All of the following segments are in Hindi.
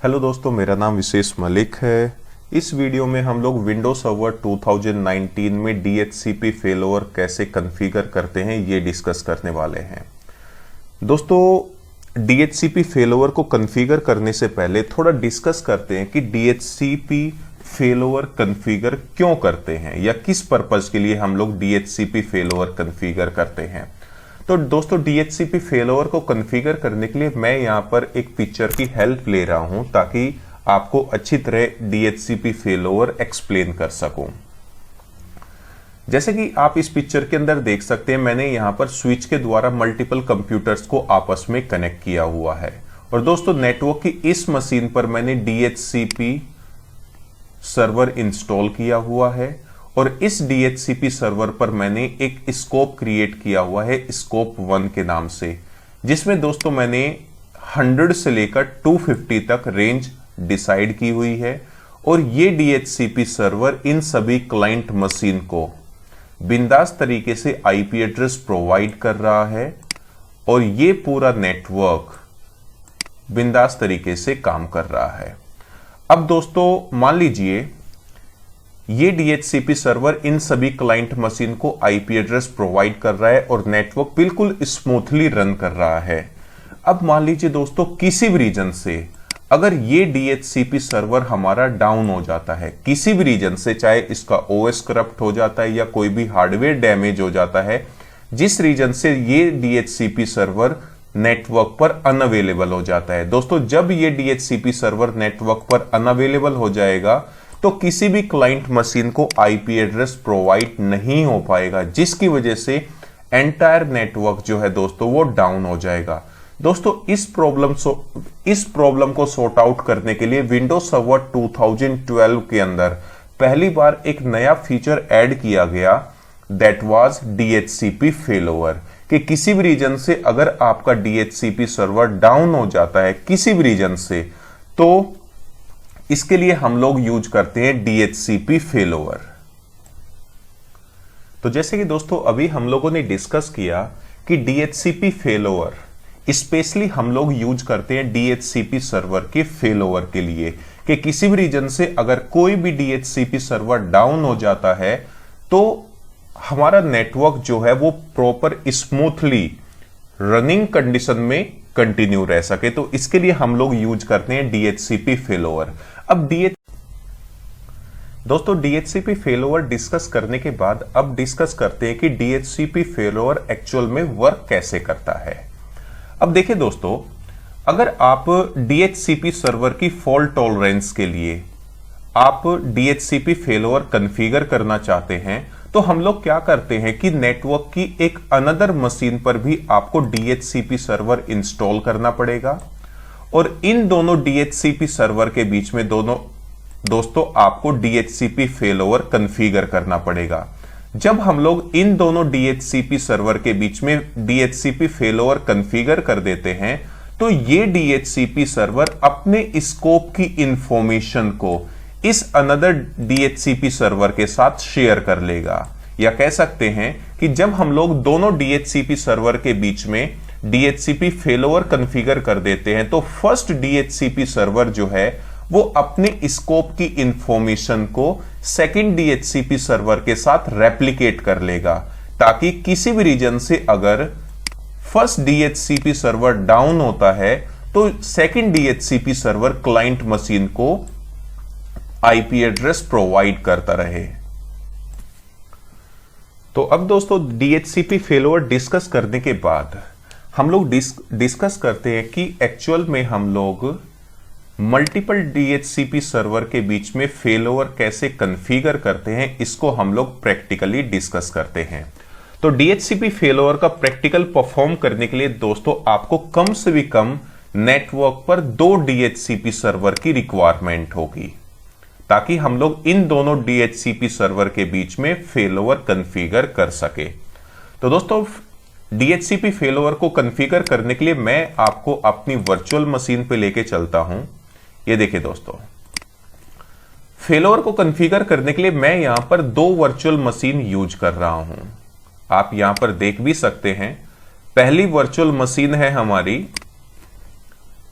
हेलो दोस्तों, मेरा नाम विशेष मलिक है। इस वीडियो में हम लोग विंडोज सर्वर 2019 में DHCP फेलोवर कैसे कॉन्फ़िगर करते हैं ये डिस्कस करने वाले हैं। दोस्तों, DHCP फेलोवर को कॉन्फ़िगर करने से पहले थोड़ा डिस्कस करते हैं कि DHCP फेलोवर कॉन्फ़िगर क्यों करते हैं या किस पर्पज के लिए हम लोग DHCP फेलोवर कॉन्फ़िगर करते हैं। तो दोस्तों, DHCP फेलोवर को कॉन्फ़िगर करने के लिए मैं यहां पर एक पिक्चर की हेल्प ले रहा हूं ताकि आपको अच्छी तरह DHCP फेलोवर एक्सप्लेन कर सकूं। जैसे कि आप इस पिक्चर के अंदर देख सकते हैं, मैंने यहां पर स्विच के द्वारा मल्टीपल कंप्यूटर्स को आपस में कनेक्ट किया हुआ है। और दोस्तों, नेटवर्क की इस मशीन पर मैंने DHCP सर्वर इंस्टॉल किया हुआ है और इस DHCP सर्वर पर मैंने एक स्कोप क्रिएट किया हुआ है स्कोप 1 के नाम से, जिसमें दोस्तों मैंने 100 से लेकर 250 तक रेंज डिसाइड की हुई है। और ये DHCP सर्वर इन सभी क्लाइंट मशीन को बिंदास तरीके से IP एड्रेस प्रोवाइड कर रहा है और ये पूरा नेटवर्क बिंदास तरीके से काम कर रहा है। अब दोस्तों, मान लीजिए ये DHCP सर्वर इन सभी क्लाइंट मशीन को IP एड्रेस प्रोवाइड कर रहा है और नेटवर्क बिल्कुल स्मूथली रन कर रहा है। अब मान लीजिए दोस्तों, किसी भी रीजन से अगर ये DHCP सर्वर हमारा डाउन हो जाता है, किसी भी रीजन से, चाहे इसका OS करप्ट हो जाता है या कोई भी हार्डवेयर डैमेज हो जाता है, जिस रीजन से ये DHCP सर्वर नेटवर्क पर अनअवेलेबल हो जाता है। दोस्तों, जब ये DHCP सर्वर नेटवर्क पर अनअवेलेबल हो जाएगा तो किसी भी क्लाइंट मशीन को IP एड्रेस प्रोवाइड नहीं हो पाएगा, जिसकी वजह से एंटायर नेटवर्क जो है दोस्तों वो डाउन हो जाएगा। दोस्तों, इस प्रॉब्लम को सॉर्ट आउट करने के लिए विंडोज सर्वर 2012 के अंदर पहली बार एक नया फीचर ऐड किया गया, दैट वाज DHCP फेलोवर। कि किसी भी रीजन से अगर आपका DHCP सर्वर डाउन हो जाता है किसी भी रीजन से, तो इसके लिए हम लोग यूज करते हैं DHCP फेलोवर। तो जैसे कि दोस्तों अभी हम लोगों ने डिस्कस किया कि DHCP फेलोवर स्पेशली हम लोग यूज करते हैं DHCP सर्वर के फेलोवर के लिए, कि किसी भी रीजन से अगर कोई भी DHCP सर्वर डाउन हो जाता है तो हमारा नेटवर्क जो है वो प्रॉपर स्मूथली रनिंग कंडीशन में कंटिन्यू रह सके। तो इसके लिए हम लोग यूज करते हैं DHCP फेलोवर। अब दोस्तों, DHCP फेलोवर डिस्कस करने के बाद अब डिस्कस करते हैं कि DHCP फेलोवर एक्चुअल में वर्क कैसे करता है। अब देखिए दोस्तों, अगर आप DHCP सर्वर की फॉल्ट टॉलरेंस के लिए आप DHCP फेलोवर कॉन्फ़िगर करना चाहते हैं तो हम लोग क्या करते हैं कि नेटवर्क की एक अनदर मशीन पर भी आपको DHCP सर्वर इंस्टॉल करना पड़ेगा और इन दोनों DHCP सर्वर के बीच में दोस्तों आपको DHCP फेलोवर कॉन्फ़िगर करना पड़ेगा। जब हम लोग इन दोनों DHCP सर्वर के बीच में DHCP फेलोवर कॉन्फ़िगर कर देते हैं तो ये DHCP सर्वर अपने स्कोप की इंफॉर्मेशन को इस अनदर DHCP सर्वर के साथ शेयर कर लेगा। या कह सकते हैं कि जब हम लोग दोनों DHCP सर्वर के बीच में DHCP फेलोवर कॉन्फ़िगर कर देते हैं तो फर्स्ट DHCP सर्वर जो है वो अपने स्कोप की इंफॉर्मेशन को सेकंड DHCP सर्वर के साथ रेप्लिकेट कर लेगा, ताकि किसी भी रीजन से अगर फर्स्ट DHCP सर्वर डाउन होता है तो second DHCP server client machine को IP एड्रेस प्रोवाइड करता रहे। तो अब दोस्तों, DHCP फेलोवर डिस्कस करने के बाद हम लोग डिस्कस करते हैं कि एक्चुअल में हम लोग मल्टीपल DHCP सर्वर के बीच में फेलोवर कैसे कॉन्फ़िगर करते हैं, इसको हम लोग प्रैक्टिकली डिस्कस करते हैं। तो DHCP फेलोवर का प्रैक्टिकल परफॉर्म करने के लिए दोस्तों आपको कम से भी कम नेटवर्क पर 2 DHCP सर्वर की रिक्वायरमेंट होगी, ताकि हम लोग इन दोनों DHCP सर्वर के बीच में फेलोवर कॉन्फ़िगर कर सके। तो दोस्तों, DHCP फेलोवर को कॉन्फ़िगर करने के लिए मैं आपको अपनी वर्चुअल मशीन पे लेके चलता हूं। ये देखिए दोस्तों, फेलोवर को कॉन्फ़िगर करने के लिए मैं यहां पर 2 वर्चुअल मशीन यूज कर रहा हूं। आप यहां पर देख भी सकते हैं। पहली वर्चुअल मशीन है हमारी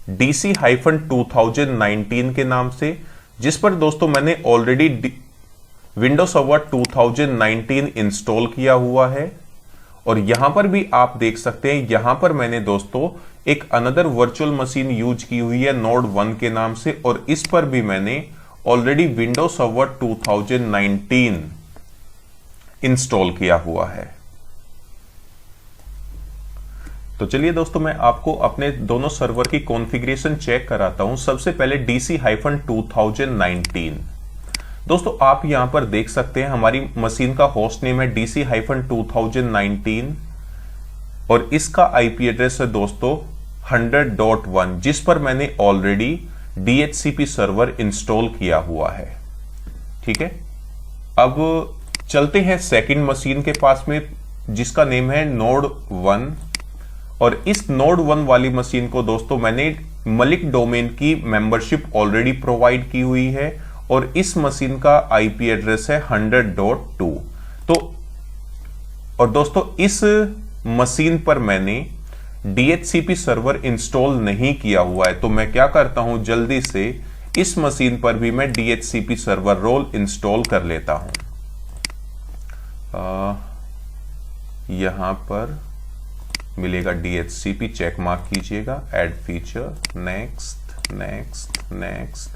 DC-2019 के नाम से, जिस पर दोस्तों मैंने ऑलरेडी विंडोज सर्वर 2019 इंस्टॉल किया हुआ है। और यहां पर भी आप देख सकते हैं, यहां पर मैंने दोस्तों एक अनदर वर्चुअल मशीन यूज की हुई है नोड 1 के नाम से, और इस पर भी मैंने ऑलरेडी विंडोज सर्वर 2019 इंस्टॉल किया हुआ है। तो चलिए दोस्तों, मैं आपको अपने दोनों सर्वर की कॉन्फ़िगरेशन चेक कराता हूं। सबसे पहले DC-2019। दोस्तों आप यहां पर देख सकते हैं हमारी मशीन का होस्ट नेम है DC-2019 और इसका आईपी एड्रेस है दोस्तों 100.1, जिस पर मैंने ऑलरेडी DHCP सर्वर इंस्टॉल किया हुआ है। ठीक है, अब चलते हैं सेकंड मशीन के पास में, जिसका नेम है नोड 1। और इस नोड 1 वाली मशीन को दोस्तों मैंने मलिक डोमेन की मेंबरशिप ऑलरेडी प्रोवाइड की हुई है और इस मशीन का आईपी एड्रेस है 100.2। तो और दोस्तों इस मशीन पर मैंने DHCP सर्वर इंस्टॉल नहीं किया हुआ है, तो मैं क्या करता हूं, जल्दी से इस मशीन पर भी मैं DHCP सर्वर रोल इंस्टॉल कर लेता हूं। यहां पर मिलेगा DHCP, चेक मार्क कीजिएगा, add feature, next next next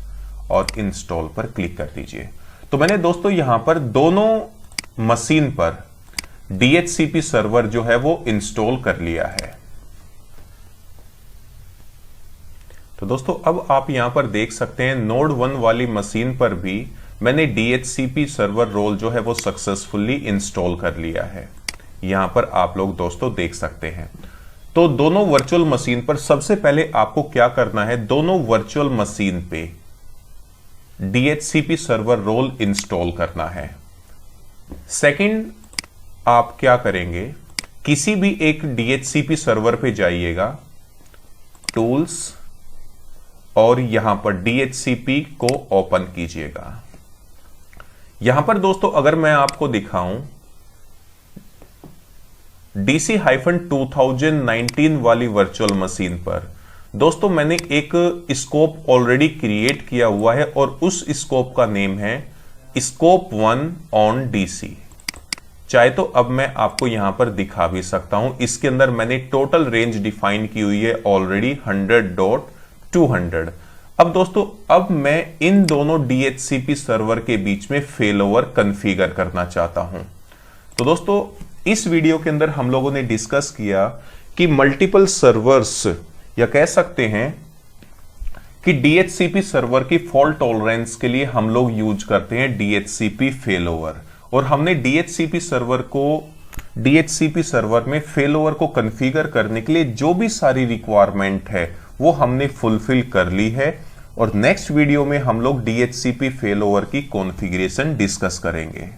और इंस्टॉल पर क्लिक कर दीजिए। तो मैंने दोस्तों यहां पर दोनों मशीन पर DHCP सर्वर जो है वो इंस्टॉल कर लिया है। तो दोस्तों अब आप यहां पर देख सकते हैं नोड 1 वाली मशीन पर भी मैंने DHCP सर्वर रोल जो है वो सक्सेसफुली इंस्टॉल कर लिया है। यहां पर आप लोग दोस्तों देख सकते हैं। तो दोनों वर्चुअल मशीन पर सबसे पहले आपको क्या करना है, दोनों वर्चुअल मशीन पे DHCP सर्वर रोल इंस्टॉल करना है। सेकंड आप क्या करेंगे, किसी भी एक DHCP सर्वर पे जाइएगा, टूल्स, और यहां पर DHCP को ओपन कीजिएगा। यहां पर दोस्तों अगर मैं आपको दिखाऊं, DC-2019 वाली वर्चुअल मशीन पर दोस्तों मैंने एक स्कोप ऑलरेडी क्रिएट किया हुआ है और उस स्कोप का नेम है स्कोप 1 ऑन DC। चाहे तो अब मैं आपको यहां पर दिखा भी सकता हूं, इसके अंदर मैंने टोटल रेंज डिफाइन की हुई है ऑलरेडी 100.200। अब दोस्तों अब मैं इन दोनों DHCP सर्वर के बीच में फेलओवर कॉन्फ़िगर करना चाहता हूं। तो दोस्तों इस वीडियो के अंदर हम लोगों ने डिस्कस किया कि मल्टीपल सर्वर्स, या कह सकते हैं कि DHCP सर्वर की फॉल्ट टॉलरेंस के लिए हम लोग यूज करते हैं DHCP फेलओवर। और हमने DHCP सर्वर में फेलओवर को कॉन्फ़िगर करने के लिए जो भी सारी रिक्वायरमेंट है वो हमने फुलफिल कर ली है। और नेक्स्ट वीडियो में हम लोग DHCP फेलओवर की कॉन्फ़िगरेशन डिस्कस करेंगे।